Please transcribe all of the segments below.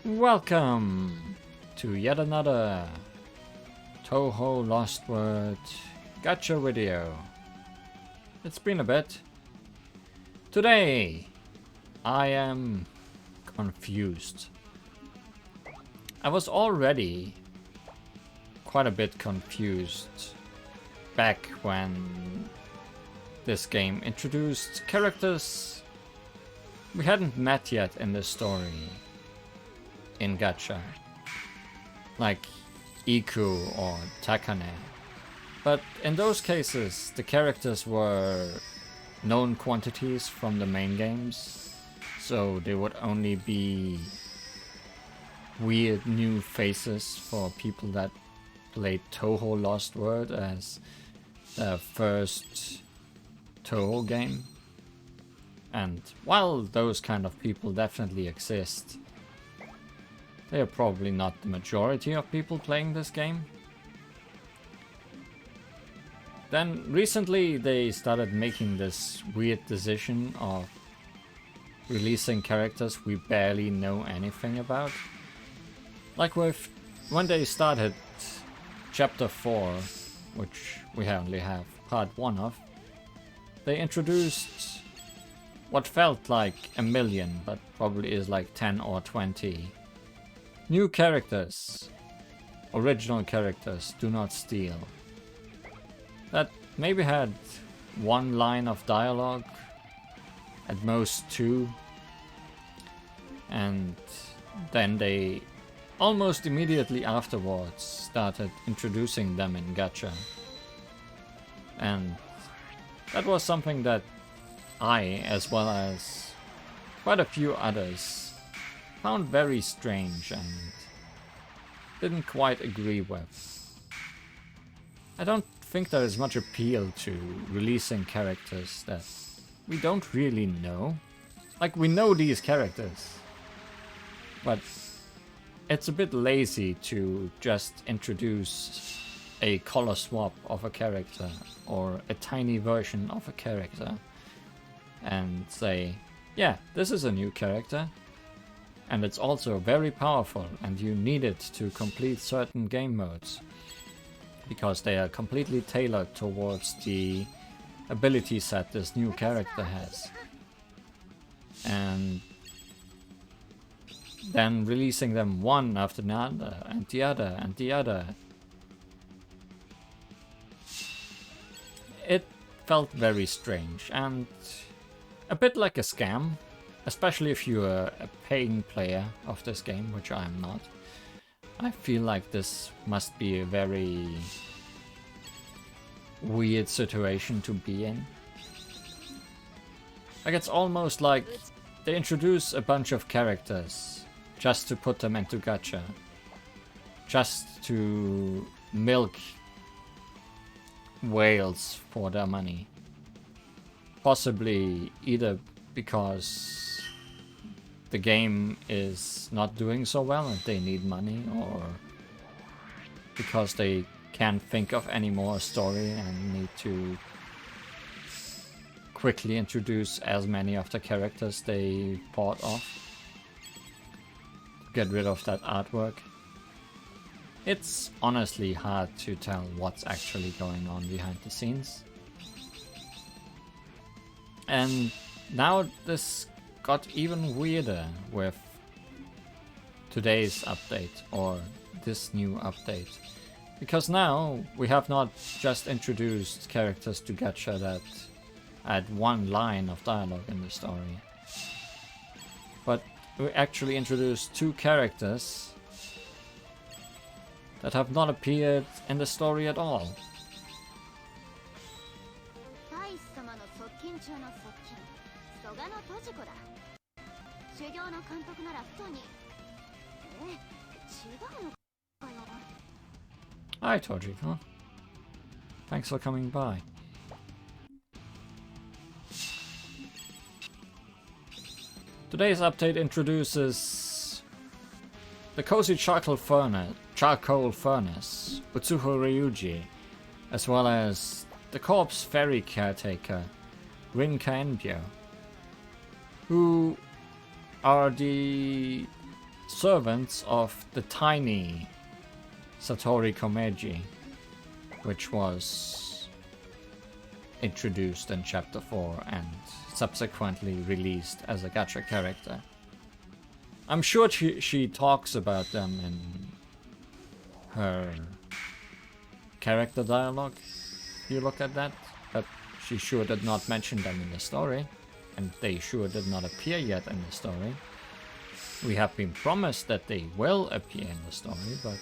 Welcome to yet another Touhou LostWord Gacha video. It's been a bit. Today I am confused. I was already quite a bit confused back when this game introduced characters we hadn't met yet in the story in Gacha, like Iku or Takane. But in those cases, the characters were known quantities from the main games, so they would only be weird new faces for people that played Touhou LostWord as their first Touhou game. And while those kind of people definitely exist, they are probably not the majority of people playing this game. Then recently they started making this weird decision of releasing characters we barely know anything about. Like when they started Chapter 4, which we only have Part 1 of, they introduced what felt like a million, but probably is like 10 or 20 new characters, original characters, do not steal, that maybe had one line of dialogue, at most two, and then they almost immediately afterwards started introducing them in Gacha. And that was something that I, as well as quite a few others, found very strange and didn't quite agree with. I don't think there is much appeal to releasing characters that we don't really know. Like, we know these characters, but it's a bit lazy to just introduce a color swap of a character or a tiny version of a character and say, yeah, this is a new character. And it's also very powerful, and you need it to complete certain game modes, because they are completely tailored towards the ability set this new character has. And then releasing them one after another, and the other, and the other. It felt very strange, and a bit like a scam. Especially if you're a paying player of this game, which I am not. I feel like this must be a very weird situation to be in. Like, it's almost like they introduce a bunch of characters just to put them into Gacha. Just to milk whales for their money. Possibly either because the game is not doing so well and they need money, or because they can't think of any more story and need to quickly introduce as many of the characters they bought off. Get rid of that artwork. It's honestly hard to tell what's actually going on behind the scenes. And now this got even weirder with today's update, or this new update. Because now we have not just introduced characters to Gacha that had one line of dialogue in the story, but we actually introduced two characters that have not appeared in the story at all. Hi Tojiko. Thanks for coming by. Today's update introduces the cozy charcoal furnace, Utsuho Ryuji, as well as the corpse ferry caretaker, Rin Kaenbyo, who are the servants of the tiny Satori Komeiji, which was introduced in Chapter 4 and subsequently released as a gacha character. I'm sure she talks about them in her character dialogue, if you look at that, but she sure did not mention them in the story, and they sure did not appear yet in the story. We have been promised that they will appear in the story, but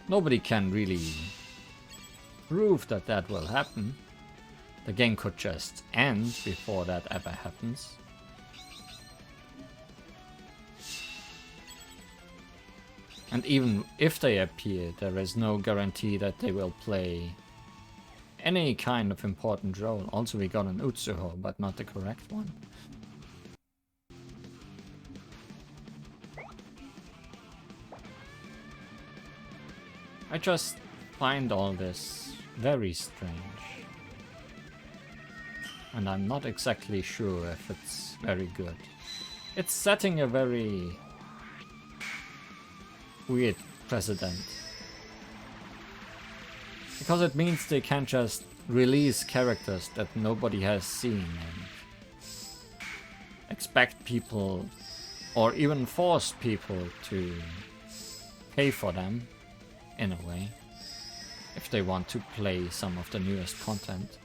nobody can really prove that that will happen. The game could just end before that ever happens. And even if they appear, there is no guarantee that they will play any kind of important role. Also, we got an Utsuho, but not the correct one. I just find all this very strange. And I'm not exactly sure if it's very good. It's setting a very weird precedent. Because it means they can't just release characters that nobody has seen and expect people or even force people to pay for them in a way if they want to play some of the newest content.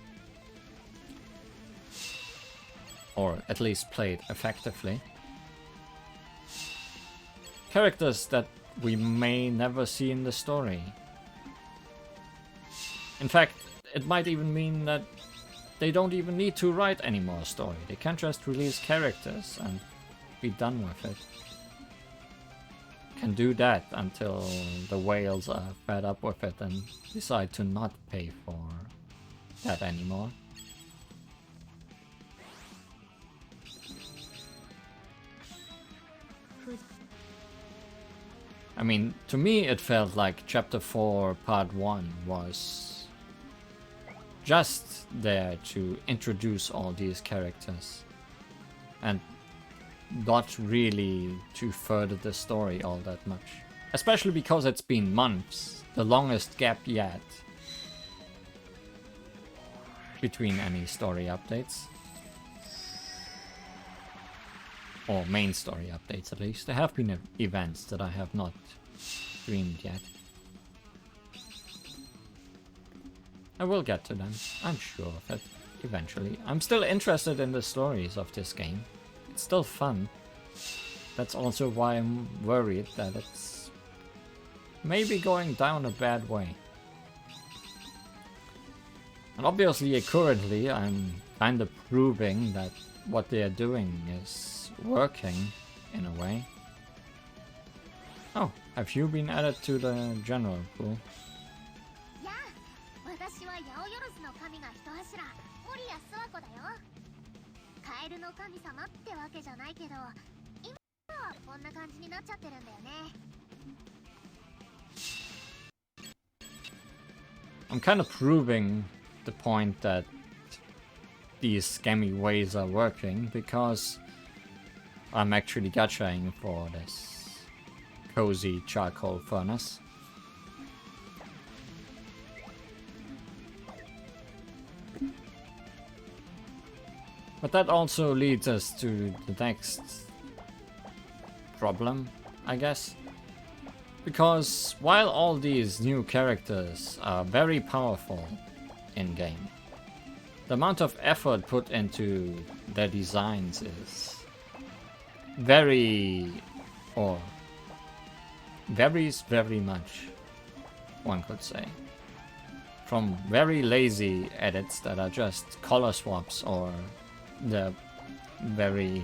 Or at least play it effectively. Characters that we may never see in the story. In fact, it might even mean that they don't even need to write any more story. They can just release characters and be done with it. Can do that until the whales are fed up with it and decide to not pay for that anymore. I mean, to me it felt like Chapter 4 Part 1 was just there to introduce all these characters and not really to further the story all that much. Especially because it's been months, the longest gap yet between any story updates. Or main story updates at least. There have been events that I have not streamed yet. I will get to them, I'm sure of it, eventually. I'm still interested in the stories of this game. It's still fun. That's also why I'm worried that it's maybe going down a bad way. And obviously currently I'm kind of proving that what they are doing is working in a way. Oh, have you been added to the general pool? I'm kind of proving the point that these scammy ways are working because I'm actually gachaing for this cozy charcoal furnace. But that also leads us to the next problem, I guess. Because while all these new characters are very powerful in-game, the amount of effort put into their designs is varies very much, one could say. From very lazy edits that are just color swaps or the very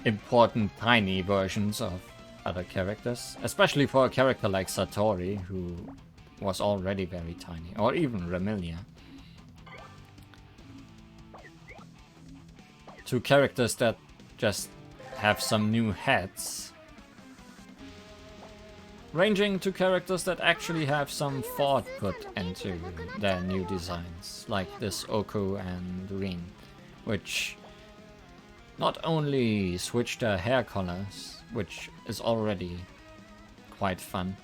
important tiny versions of other characters, especially for a character like Satori, who was already very tiny, or even Remilia, to characters that just have some new heads, ranging to characters that actually have some thought put into their new designs, like this Oku and Rin, which not only switch their hair colors, which is already quite fun,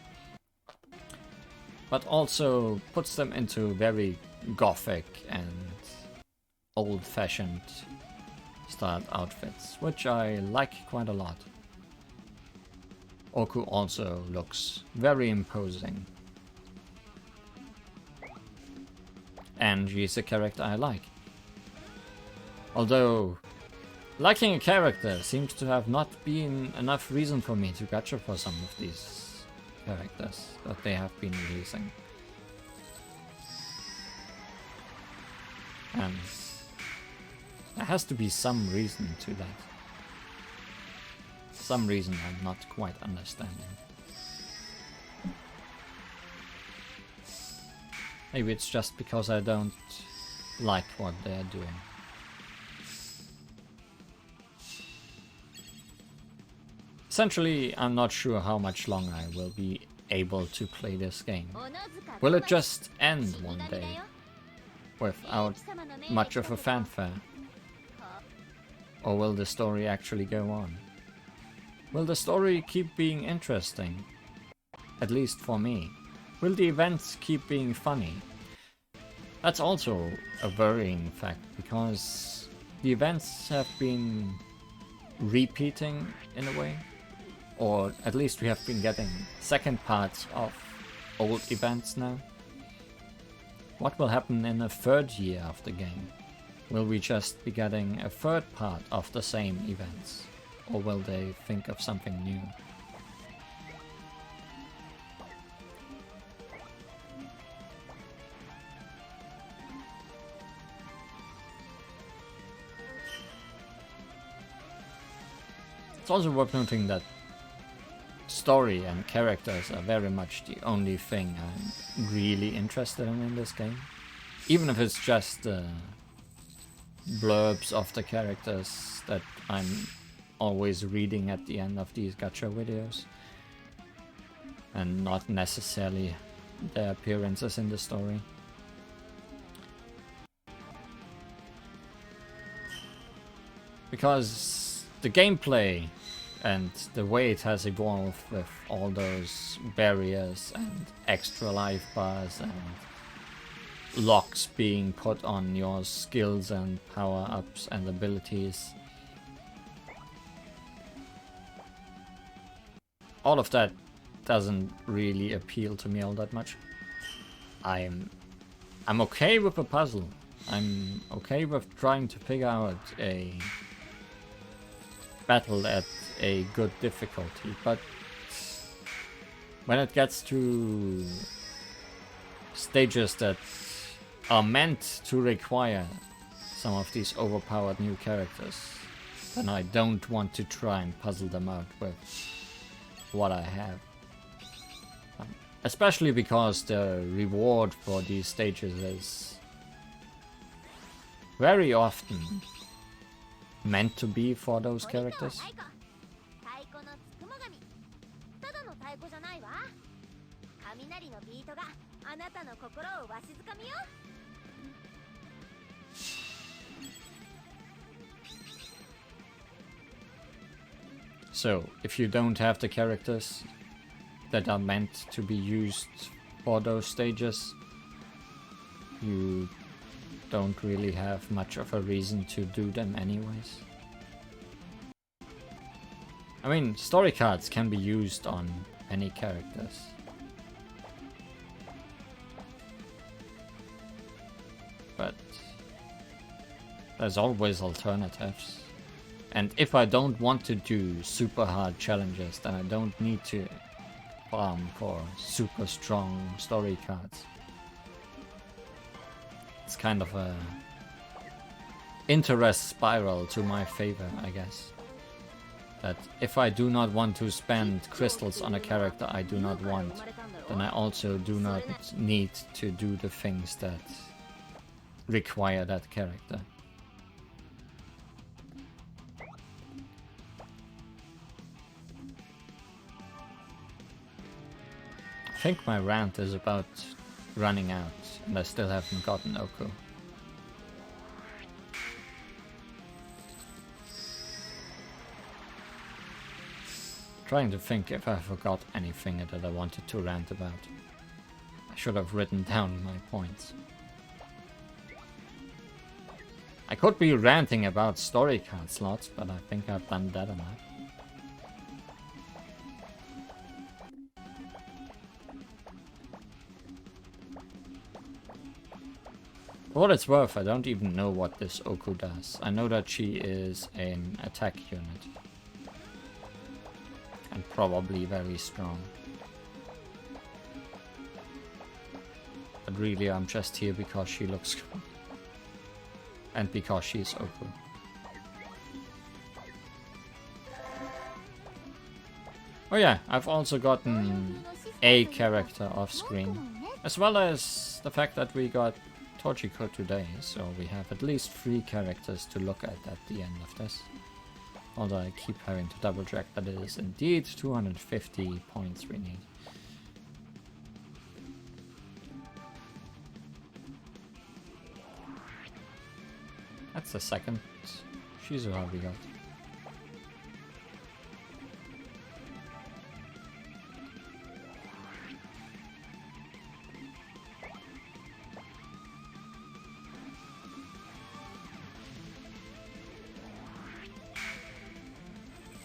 but also puts them into very gothic and old-fashioned styled outfits, which I like quite a lot. Oku also looks very imposing, and she's a character I like. Although, liking a character seems to have not been enough reason for me to gacha for some of these characters that they have been releasing. And there has to be some reason to that. Some reason I'm not quite understanding. Maybe it's just because I don't like what they're doing. Essentially, I'm not sure how much longer I will be able to play this game. Will it just end one day without much of a fanfare? Or will the story actually go on? Will the story keep being interesting? At least for me. Will the events keep being funny? That's also a worrying fact, because the events have been repeating in a way. Or at least we have been getting second parts of old events now. What will happen in a third year of the game? Will we just be getting a third part of the same events? Or will they think of something new? It's also worth noting that story and characters are very much the only thing I'm really interested in this game. Even if it's just blurbs of the characters that I'm always reading at the end of these gacha videos, and not necessarily their appearances in the story. Because the gameplay and the way it has evolved with all those barriers and extra life bars and locks being put on your skills and power-ups and abilities, all of that doesn't really appeal to me all that much. I'm okay with a puzzle. I'm okay with trying to figure out a battle at a good difficulty, but when it gets to stages that are meant to require some of these overpowered new characters, then I don't want to try and puzzle them out with what I have. Especially because the reward for these stages is very often meant to be for those characters. So, if you don't have the characters that are meant to be used for those stages, you don't really have much of a reason to do them anyways. I mean, story cards can be used on any characters. But there's always alternatives. And if I don't want to do super hard challenges, then I don't need to farm for super strong story cards. It's kind of a interest spiral to my favor, I guess. That if I do not want to spend crystals on a character I do not want, then I also do not need to do the things that require that character. I think my rant is about running out, and I still haven't gotten Oku. Trying to think if I forgot anything that I wanted to rant about. I should have written down my points. I could be ranting about story card slots, but I think I've done that enough. For what it's worth, I don't even know what this Oku does. I know that she is an attack unit. And probably very strong. But really, I'm just here because she looks cool. And because she's Oku. Oh yeah, I've also gotten a character off screen. As well as the fact that we got Tochiko today, so we have at least 3 characters to look at the end of this. Although I keep having to double check that it is indeed 250 points we need. That's the second Shizuha we got.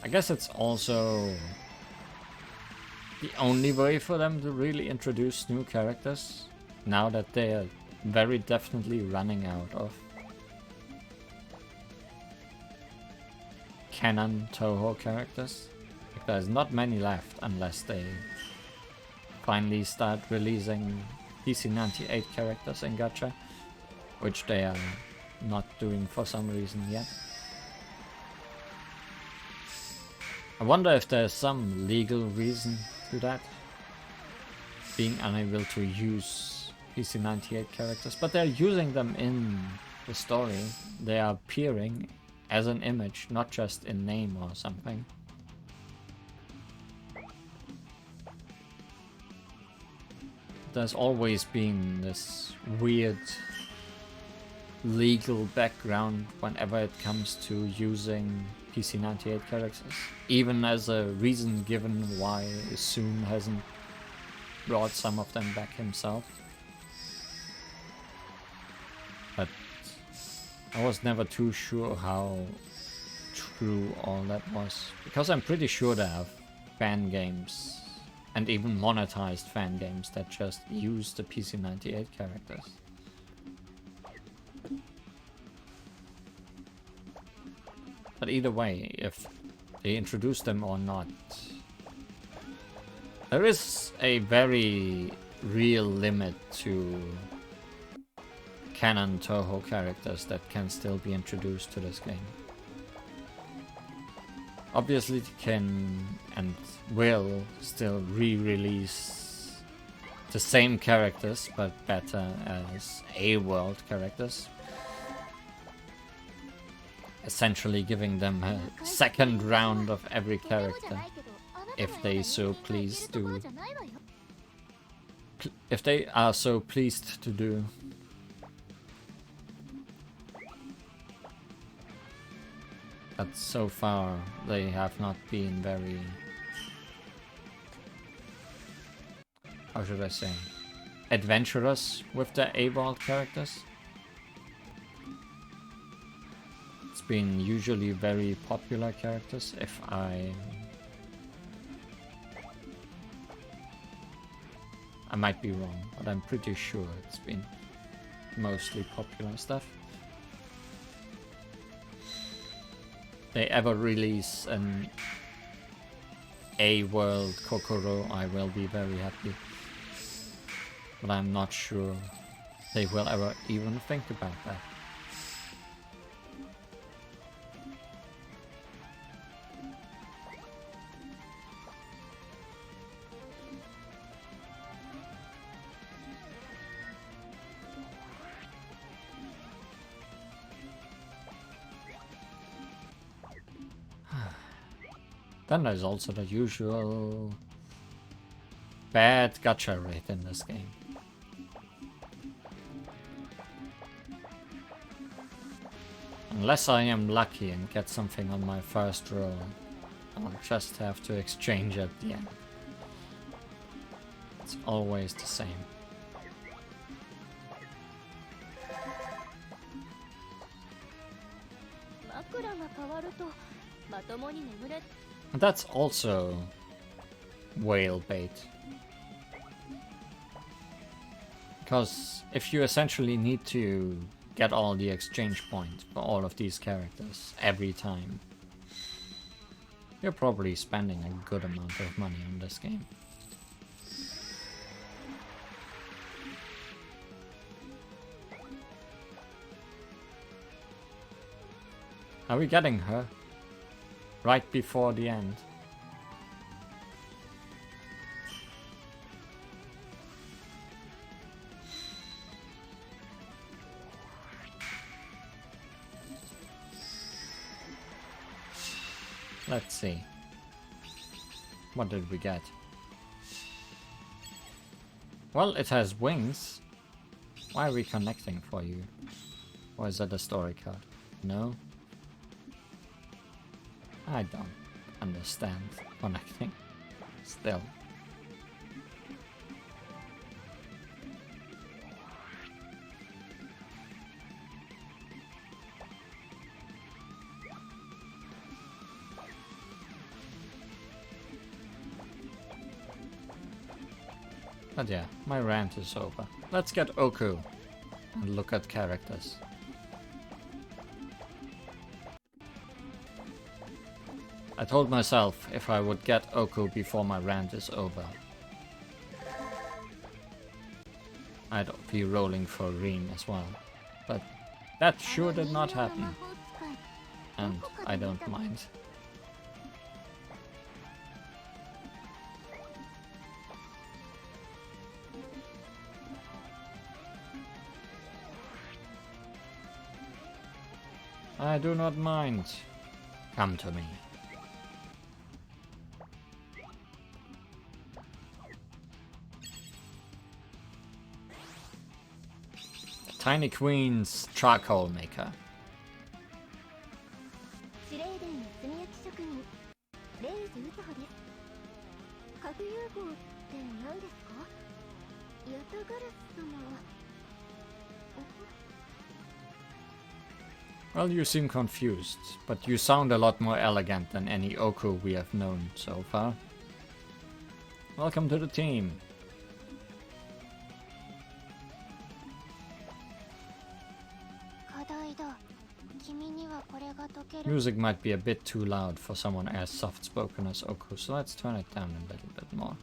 I guess it's also the only way for them to really introduce new characters, now that they are very definitely running out of canon Touhou characters. Like, there's not many left unless they finally start releasing PC98 characters in Gacha, which they are not doing for some reason yet. I wonder if there's some legal reason to that, being unable to use PC98 characters, but they're using them in the story. They are appearing as an image, not just in name or something. There's always been this weird legal background whenever it comes to using PC98 characters, even as a reason given why Soon hasn't brought some of them back himself. But I was never too sure how true all that was, because I'm pretty sure there are fan games, and even monetized fan games, that just use the PC98 characters. But either way, if they introduce them or not, there is a very real limit to canon Touhou characters that can still be introduced to this game. Obviously they can and will still re-release the same characters, but better as A-world characters. Essentially giving them a second round of every character, if they so please do. If they are so pleased to do. But so far they have not been very, how should I say, adventurous with their A-world characters. It's been usually very popular characters, if I might be wrong, but I'm pretty sure it's been mostly popular stuff. They ever release an A-world Kokoro, I will be very happy. But I'm not sure they will ever even think about that. Then there's also the usual bad gacha rate in this game. Unless I am lucky and get something on my first roll, I'll just have to exchange at the end. It's always the same. And that's also whale bait. Because if you essentially need to get all the exchange points for all of these characters every time, you're probably spending a good amount of money on this game. Are we getting her? Right before the end. Let's see. What did we get? Well, it has wings. Why are we connecting for you? Or is that a story card? No? I don't understand connecting. Still. But yeah, my rant is over. Let's get Oku and look at characters. I told myself if I would get Oku before my rant is over, I'd be rolling for Reem as well. But that sure did not happen. And I don't mind. I do not mind. Come to me. Tiny Queen's charcoal maker. Well, you seem confused, but you sound a lot more elegant than any Oku we have known so far. Welcome to the team. Music might be a bit too loud for someone as soft-spoken as Oku, so let's turn it down a little bit more.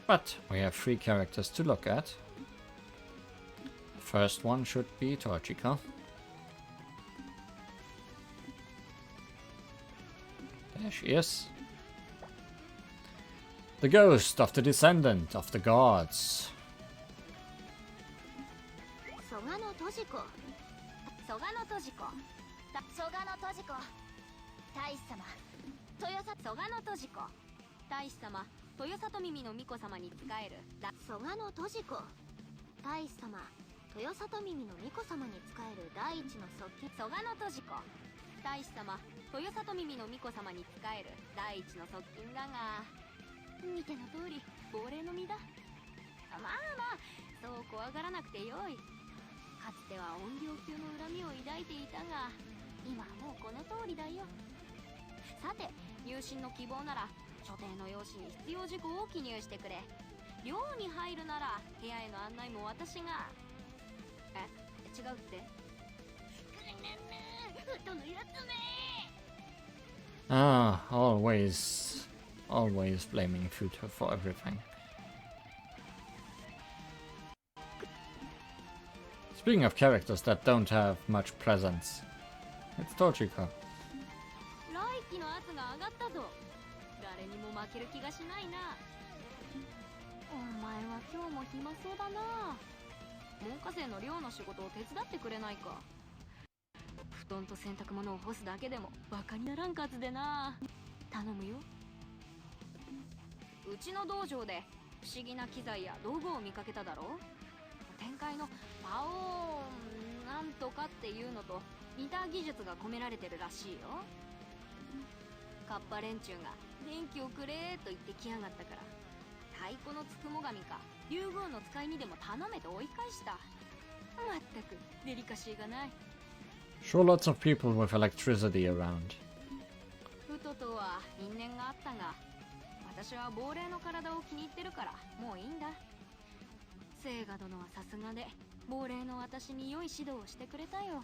But we have 3 characters to look at. The first one should be Torchica. There she is. The ghost of the descendant of the gods. Ah, always blaming Futo for everything. Speaking of characters that don't have much presence, it's Torchica. いの魔王なんとかっていうのと似た技術が込められてるらしいよ。カッパ連中が電気をくれーと言ってきやがったから、太鼓のつくも神か竜宮の使いにでも頼めと追い返した。まったくデリカシーがない。 Sure, lots of people with electricity around. ウトとは因縁があったが、私は亡霊の体を気に入ってるからもういいんだ。聖ガ殿はさすがで亡霊の私に良い指導をしてくれたよ。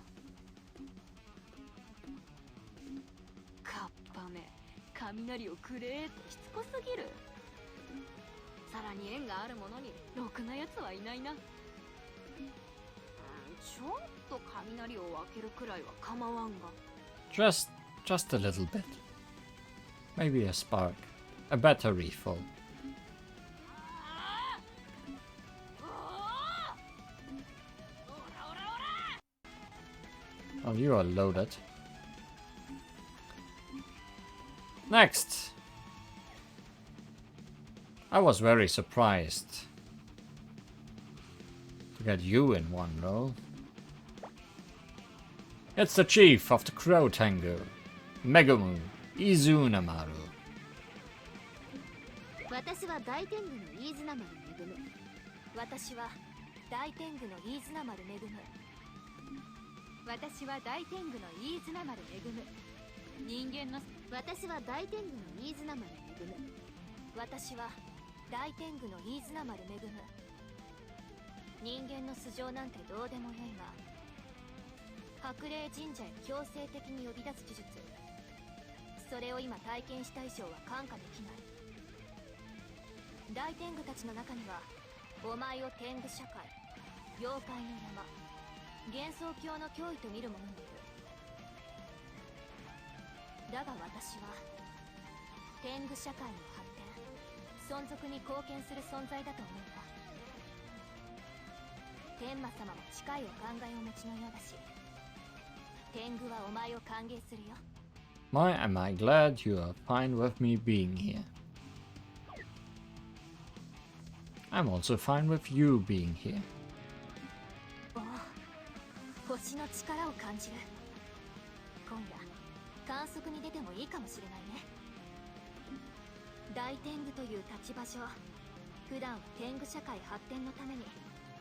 カッパめ、雷をくれーとしつこすぎる。さらに縁がある者にろくなやつはいないな。ちょっと雷を分けるくらいは構わんが。Just a little bit. Maybe a spark. A battery full. Oh, you are loaded. Next! I was very surprised to get you in one role. It's the chief of the Crow Tango, Megumu Izunamaru. 私は大天狗の飯綱丸恵む。私は大天狗の飯綱丸恵む。私は大天狗の飯綱丸恵む。人間の私は大天狗の飯綱丸恵む。私は大天狗の飯綱丸恵む。人間の素性なんてどうでもよいが、白霊神社へ強制的に呼び出す技術、それを今体験した以上は看過できない。大天狗たちの中にはお前を天狗社会、妖怪の山、幻想郷の脅威と見る者もいる。だが私は天狗社会の発展、存続に貢献する存在だと思う。天魔様も近いお考えをお持ちのようだし、天狗はお前を歓迎するよ。Why am I glad you are fine with me being here? I'm also fine with you being here. おお、星の力を感じる。今夜観測に出てもいいかもしれないね。大天狗という立場上、普段は天狗社会発展のために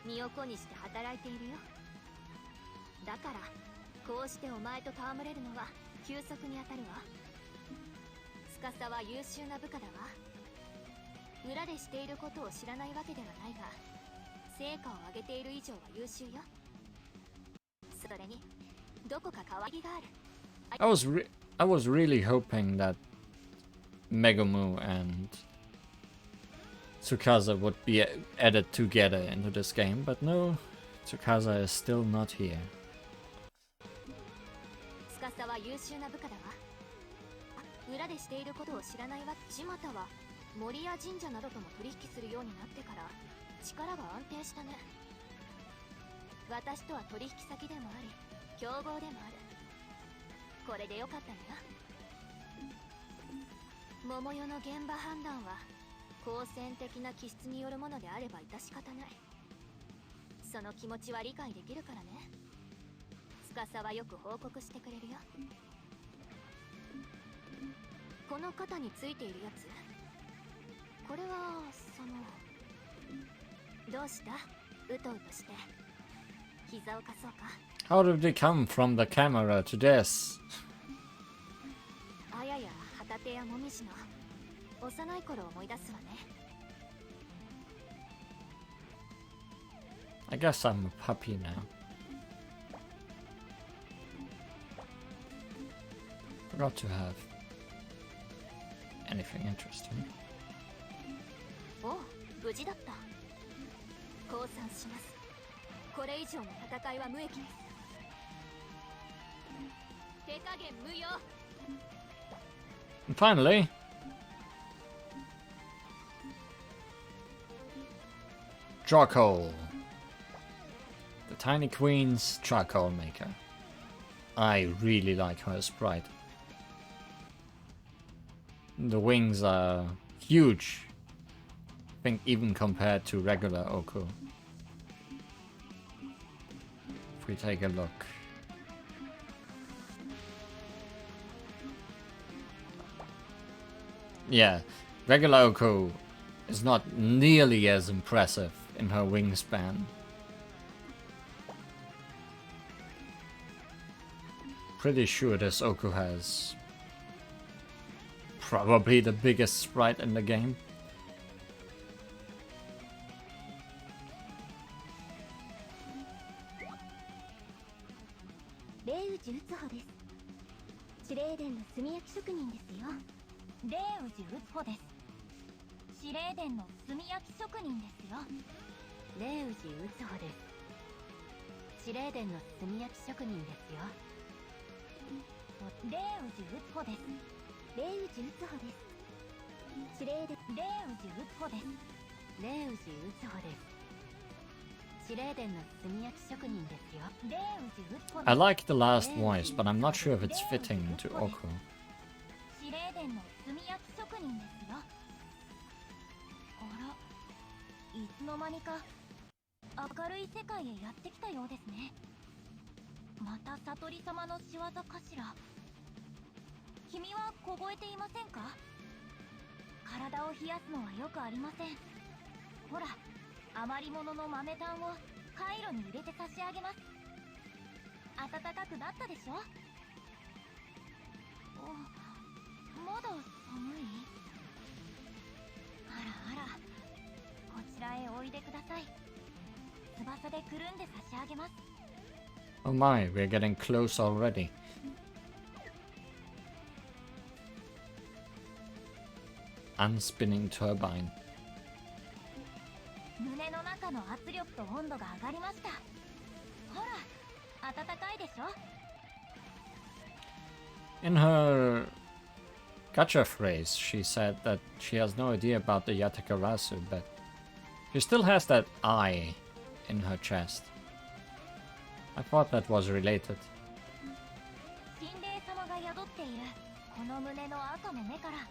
身を粉にして働いているよ。だからこうしてお前と戯れるのは休息に当たるわ。司は優秀な部下だわ。裏でしていることを知らないわけではないが、成果を上げている以上は優秀よ。それにどこか可愛げがある。I was really hoping that Megumu and Tsukasa would be added together into this game, but no, Tsukasa is still not here. 司は優秀な部下だわ。裏でしていることを知らないわ。千又は森や神社などとも取引するようになってから力が安定したね。私とは取引先でもあり競合でもある。これでよかったのよ。桃代の現場判断は好戦的な気質によるものであれば致し方ない。その気持ちは理解できるからね。司はよく報告してくれるよ。この肩についているやつ、これはどうした？うとうとして膝を貸そうか。 How did they come from the camera to this? あやや旗手やもみじの幼い頃を思い出すわね。 I guess I'm a puppy now. Forgot to have anything interesting. おう、無事だった。降参します。これ以上の戦いは無益です。手加減無用。 And finally, charcoal. The Tiny Queen's charcoal maker. I really like her sprite. The wings are huge. I think even compared to regular Oku. we take a look. Yeah, regular Oko is not nearly as impressive in her wingspan. Pretty sure this Oko has probably the biggest sprite in the game. Utsuho です。司令殿の炭焼き職人ですよ。霊宇治うつほです。司令殿の炭焼き職人ですよ。霊宇治うつほです。司令殿の炭焼き職人ですよ。霊宇治うつほです。霊宇治うつほです。司令殿霊宇治うつほです。霊宇治うつほです。 I like the last voice, but I'm not sure if it's fitting to Oko. Hora. 余り物の豆炭をカイロに入れて差し上げます。暖かくなったでしょ。まだ寒い？あらあら、こちらへおいでください。翼でくるんで差し上げます。Oh my, we're getting close already. Unspinning turbine. 胸の中の圧力と温度が上がりました。ほら、暖かいでしょ。 In her Gacha phrase, she said that she has no idea about the Yatakarasu, but she still has that eye in her chest. I thought that was related. 神霊様が宿っているこの胸の赤の目から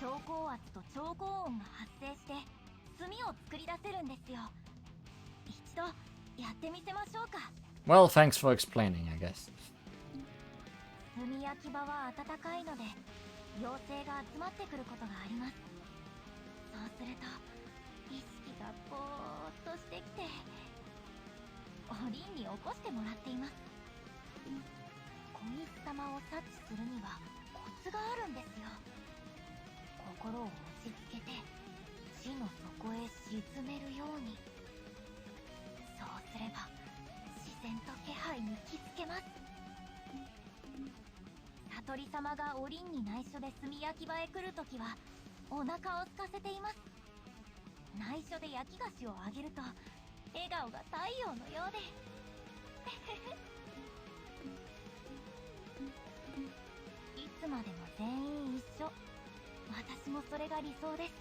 超高圧と超高温が発生して炭を作り出せるんですよ。一度やってみせましょうか。 Well, thanks for explaining, I guess. 炭焼き場は暖かいので妖精が集まってくることがあります。そうすると意識がぼーっとしてきておりんに起こしてもらっています。小石様を察知するにはコツがあるんですよ。心を落ち着けて地の底へ沈めるように。そうすれば自然と気配に気づけます。悟り様がおりんに内緒で炭焼き場へ来るときはお腹を空かせています。内緒で焼き菓子をあげると笑顔が太陽のようでいつまでも全員一緒。私もそれが理想です。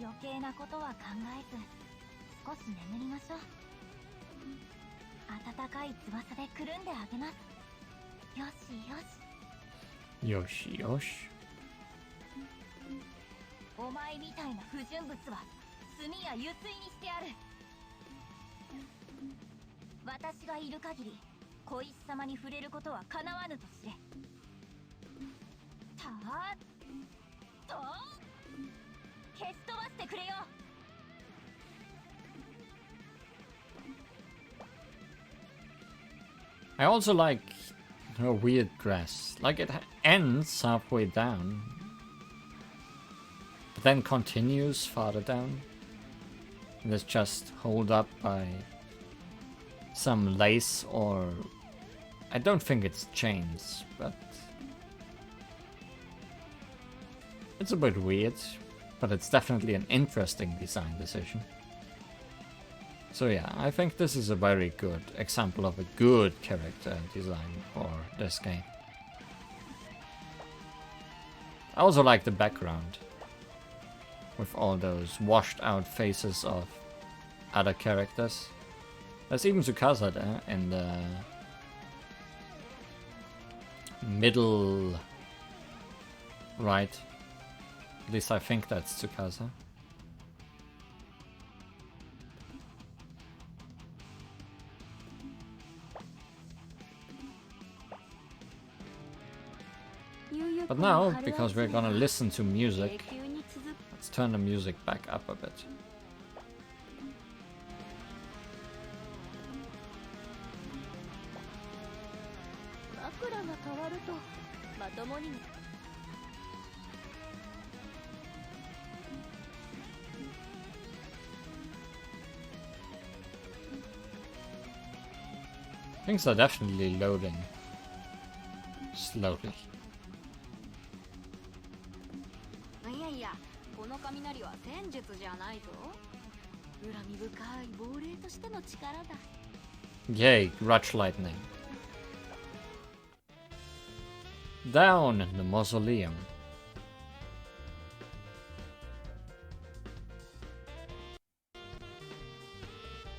余計なことは考えず少し眠りましょう。暖かい翼でくるんであげます。よしよし。よしよし。お前みたいな不純物は炭や油水にしてある。私がいる限り小石様に触れることは叶わぬと知れ。たーっと消し飛ばしてくれよ。 I also like her weird dress. Like it ends halfway down, but then continues farther down. And it's just held up by some lace or... I don't think it's chains, but... It's a bit weird, but it's definitely an interesting design decision. So yeah, I think this is a very good example of a good character design for this game. I also like the background, with all those washed out faces of other characters. There's even Tsukasa there in the middle right. At least I think that's Tsukasa. But now, because we're gonna listen to music, let's turn the music back up a bit. Things are definitely loading. Slowly. いやいや、この雷は戦術じゃないぞ。恨み深い亡霊としての力だ。Yay, grudge lightning. Down in the mausoleum.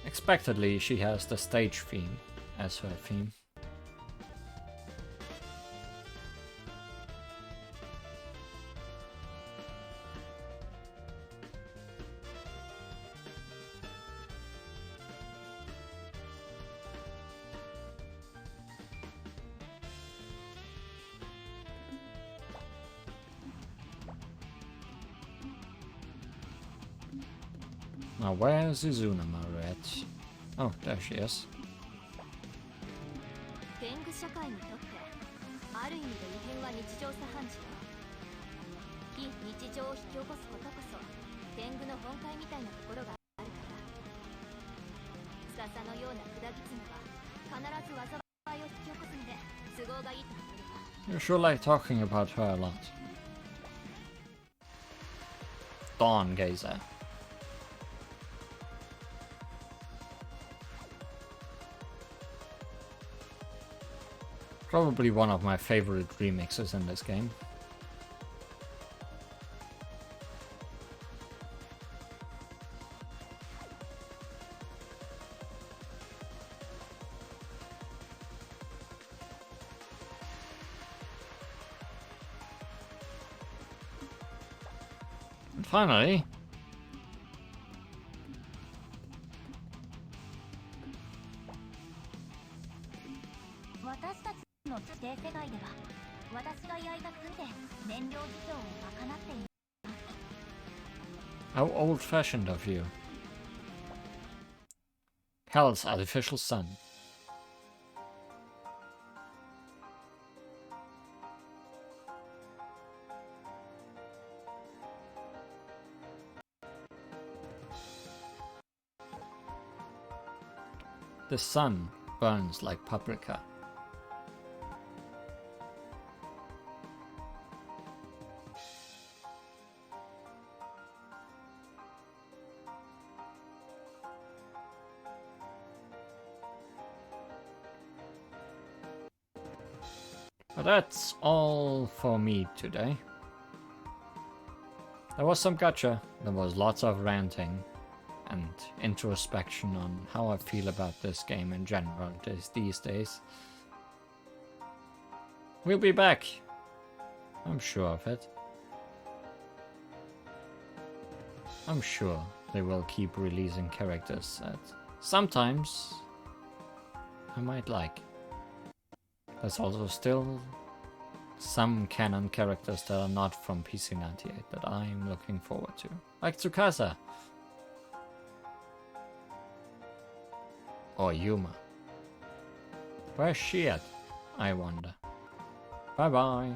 Expectedly, she has the stage theme as her theme. Now where's Izunamaru at? Oh, there she is. 天狗社会にとってある意味で異変は日常茶飯事よ。非日常を引き起こすことこそ天狗の本懐みたいなところがあるから。司のような砕き爪は必ず災いを引き起こすので都合がいいと思えるわ。 You sure like talking about her a lot. Dawn Gazer. Probably one of my favorite remixes in this game. And finally, 私たちの地底世界では私が焼いた炭で燃料事情を賄っている。 how old-fashioned of you. Hell's artificial sun. The sun burns like paprika. But that's all for me today. There was some gacha, there was lots of ranting and introspection on how I feel about this game in general these days. We'll be back. I'm sure of it. I'm sure they will keep releasing characters that sometimes I might like. There's also still some canon characters that are not from PC98 that I'm looking forward to. Like Tsukasa. Or Yuma. Where's she at? I wonder. Bye bye.